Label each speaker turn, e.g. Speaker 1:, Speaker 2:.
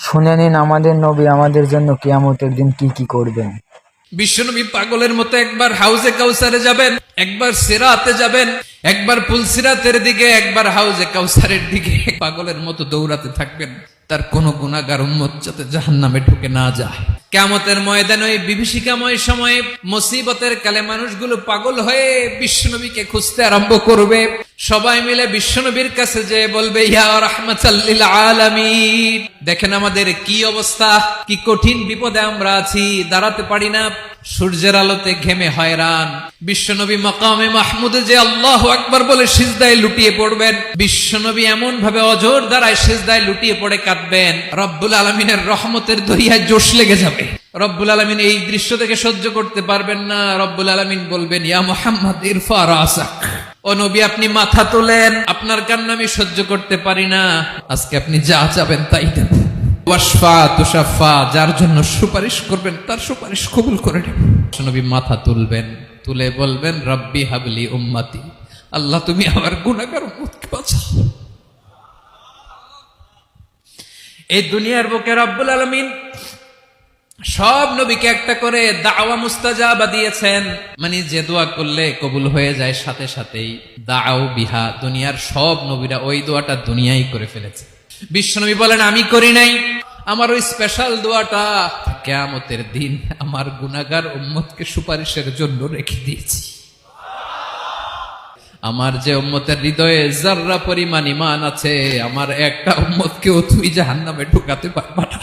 Speaker 1: শুনে নিন আমাদের নবী আমাদের জন্য কিয়ামতের দিন কি কি করবেন।
Speaker 2: বিশ্বনবী পাগলের মতো একবার হাউজে কাউসারে যাবেন, একবার সিরাতে যাবেন, একবার পুলসিরাতের দিকে, একবার হাউজে কাউসারের দিকে পাগলের মতো দৌড়াতে থাকবেন। তার কোনো গুনাহগার উম্মত যাতে জাহান্নামে ঢুকে না যায়। কিয়ামতের ময়দানে ওই বিভীষিকাময় সময়ে মুসিবতের কালে মানুষগুলো পাগল হয়ে বিশ্বনবীকে খুঁজতে আরম্ভ করবে। সবাই মিলে বিশ্বনবীর কাছে যে বলবে, ইয়া রাহমাতাল লিল আলামিন, দেখেন আমাদের কি অবস্থা, কি কঠিন বিপদে আমরা আছি, দাঁড়াতে পারি না, সূর্যের আলোতে ঘেমে হয়রান। বিশ্বনবী মাকামে মাহমুদে যে আল্লাহু আকবার বলে সিজদায় লুটিয়ে পড়বেন, বিশ্বনবী এমন ভাবে অজর দ্বারায় সিজদায় লুটিয়ে পড়ে কাঁদবেন, রব্বুল আলামিনের রহমতের দরিয়ায় জোশ লেগে যাবে। রব্বুল আলামিন এই দৃশ্য থেকে সহ্য করতে পারবেন না। রব্বুল আলামিন বলবেন, ইয়া মুহাম্মদ ইরফা রাসাক, ও নবী আপনি মাথা তোলেন, আপনার কান্না আমি সহ্য করতে পারি না, আজকে আপনি যা চাবেন তাই দেব। ওয়াশফা তুশাফা, যার জন্য সুপারিশ করবেন তার সুপারিশ কবুল করে নেব। নবী মাথা তুলবেন, তুলে বলবেন, রব্বি হাবলি উম্মতি, আল্লাহ তুমি আমার গুনাহগার উম্মতকে বাঁচাও। এই দুনিয়ার বুকে রব্বুল আলামিন সব নবীকে একটা করে দাওয়া মুস্তাজাবা দিয়েছেন, মানে যে দোয়া করলে কবুল হয়ে যায় সাথে সাথেই। দাও বিহা, দুনিয়ার সব নবীরা ওই দোয়াটা দুনিয়ায় করে ফেলেছে। বিশ্বনবী বলেন, আমি করি নাই, আমার ওই স্পেশাল দোয়াটা কিয়ামতের দিন আমার গুনাহগার উম্মতকে সুপারিশের জন্য রেখে দিয়েছি। আমার যে উম্মতের হৃদয়ে যাররা পরিমাণ ঈমান আছে, আমার একটা উম্মতকেও তুই জাহান্নামে ঢুকাতে পারবা না।